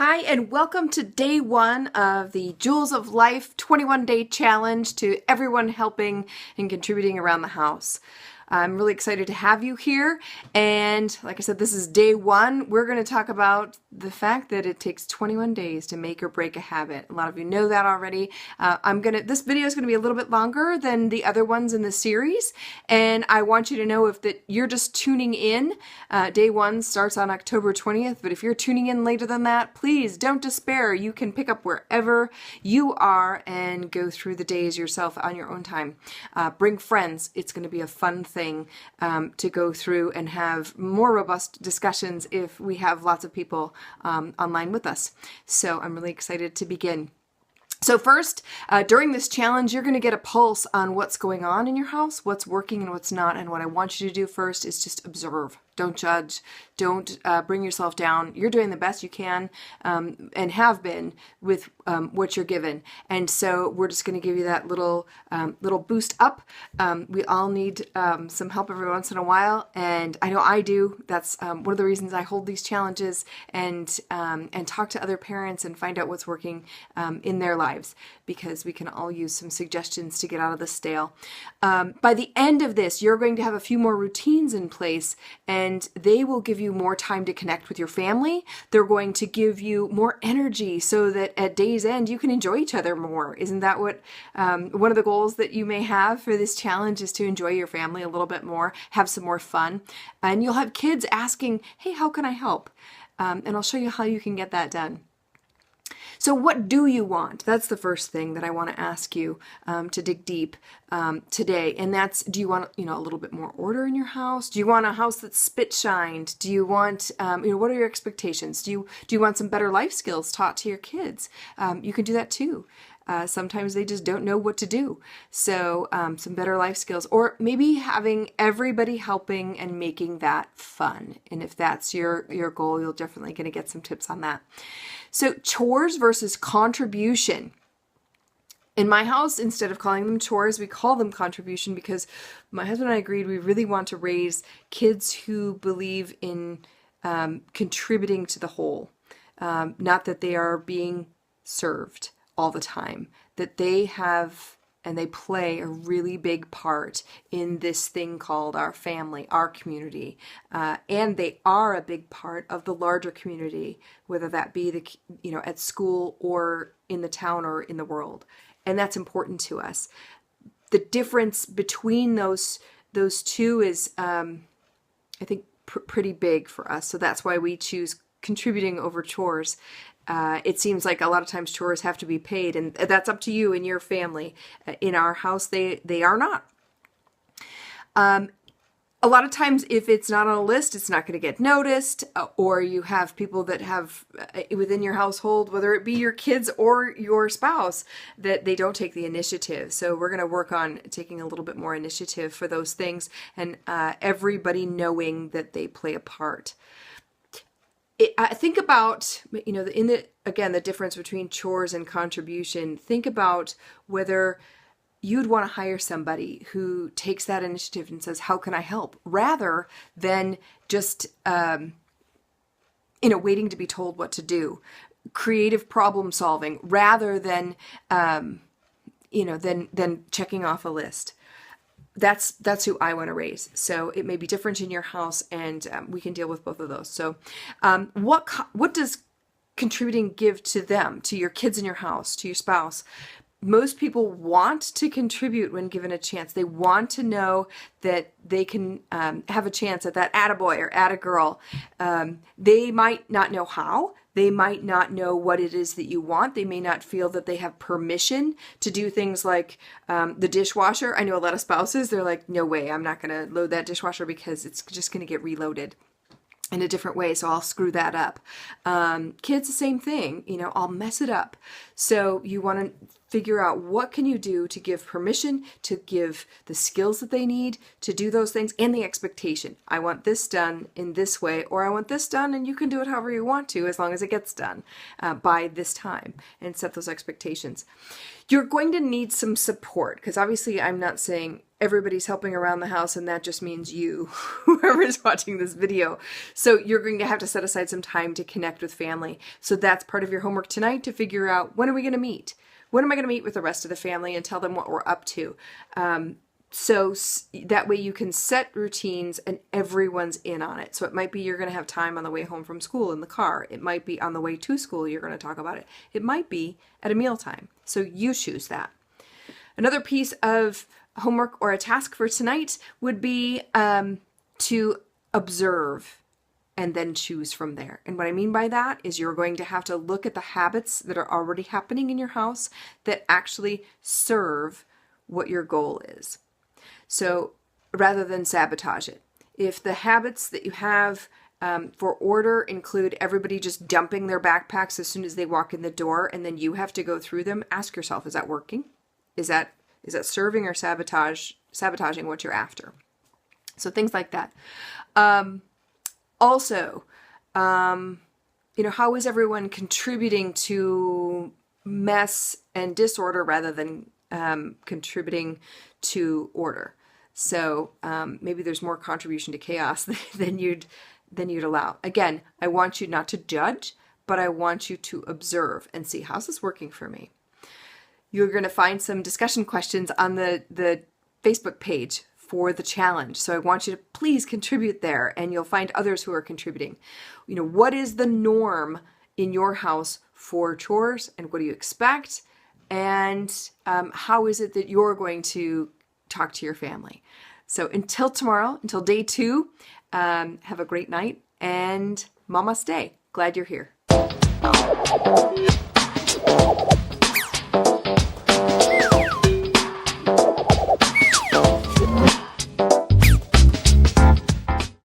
Hi, and welcome to day one of the Julz of Life 21-day challenge to everyone helping and contributing around the house. I'm really excited to have you here, and like I said, this is day one. We're going to talk about the fact that it takes 21 days to make or break a habit. A lot of you know that already. This video is going to be a little bit longer than the other ones in the series, and I want you to know that you're just tuning in. Day one starts on October 20th, but if you're tuning in later than that, please don't despair. You can pick up wherever you are and go through the days yourself on your own time. Bring friends. It's going to be a fun thing to go through and have more robust discussions if we have lots of people online with us. So I'm really excited to begin. So first, during this challenge, you're going to get a pulse on what's going on in your house, what's working and what's not. And what I want you to do first is just observe. Don't judge. Don't bring yourself down. You're doing the best you can and have been with what you're given. And so we're just going to give you that little boost up. We all need some help every once in a while, and I know I do. That's one of the reasons I hold these challenges and talk to other parents and find out what's working in their lives, because we can all use some suggestions to get out of the stale. By the end of this, you're going to have a few more routines in place, and they will give you more time to connect with your family. They're going to give you more energy so that at day's end you can enjoy each other more. Isn't that what one of the goals that you may have for this challenge is to enjoy your family a little bit more, have some more fun? And you'll have kids asking, hey, how can I help? And I'll show you how you can get that done. So what do you want? That's the first thing that I want to ask you to dig deep today. And that's, do you want, a little bit more order in your house? Do you want a house that's spit shined? Do you want, what are your expectations? Do you want some better life skills taught to your kids? You can do that too. Sometimes they just don't know what to do. So some better life skills, or maybe having everybody helping and making that fun. And if that's your goal, you're definitely going to get some tips on that. So chores versus contribution. In my house, instead of calling them chores, we call them contribution, because my husband and I agreed we really want to raise kids who believe in contributing to the whole. Not that they are being served all the time, that they have and they play a really big part in this thing called our family, our community, and they are a big part of the larger community, whether that be at school or in the town or in the world, and that's important to us. The difference between those two is, I think, pretty big for us. So that's why we choose contributing over chores. It seems like a lot of times chores have to be paid, and that's up to you and your family. In our house, they are not. A lot of times, if it's not on a list, it's not going to get noticed, or you have people that have within your household, whether it be your kids or your spouse, that they don't take the initiative. So we're going to work on taking a little bit more initiative for those things, and everybody knowing that they play a part. I think about, the difference between chores and contribution. Think about whether you'd want to hire somebody who takes that initiative and says, how can I help? Rather than just, waiting to be told what to do. Creative problem solving rather than, than checking off a list. That's who I want to raise. So it may be different in your house, and we can deal with both of those. So what does contributing give to them, to your kids in your house, to your spouse? Most people want to contribute when given a chance. They want to know that they can have a chance at that attaboy or attagirl. They might not know how. They might not know what it is that you want. They may not feel that they have permission to do things like the dishwasher. I know a lot of spouses, they're like, no way, I'm not going to load that dishwasher because it's just going to get reloaded in a different way, so I'll screw that up. Kids, the same thing, I'll mess it up. So you want to figure out what can you do to give permission, to give the skills that they need to do those things, and the expectation. I want this done in this way, or I want this done, and you can do it however you want to, as long as it gets done by this time, and set those expectations. You're going to need some support, because obviously I'm not saying everybody's helping around the house, and that just means you, whoever's watching this video. So you're going to have to set aside some time to connect with family. So that's part of your homework tonight, to figure out, when are we going to meet? When am I going to meet with the rest of the family and tell them what we're up to? So that way you can set routines and everyone's in on it. So it might be you're going to have time on the way home from school in the car. It might be on the way to school you're going to talk about it. It might be at a mealtime. So you choose that. Another piece of homework or a task for tonight would be to observe and then choose from there. And what I mean by that is you're going to have to look at the habits that are already happening in your house that actually serve what your goal is. So rather than sabotage it. If the habits that you have for order include everybody just dumping their backpacks as soon as they walk in the door, and then you have to go through them, ask yourself, is that working? Is that serving or sabotaging what you're after? So things like that. Also, how is everyone contributing to mess and disorder rather than contributing to order? So maybe there's more contribution to chaos than you'd allow. Again, I want you not to judge, but I want you to observe and see, how's this working for me? You're going to find some discussion questions on the Facebook page for the challenge. So I want you to please contribute there, and you'll find others who are contributing. What is the norm in your house for chores, and what do you expect? And how is it that you're going to talk to your family? So until tomorrow, until day 2, have a great night, and Mama stay. Glad you're here.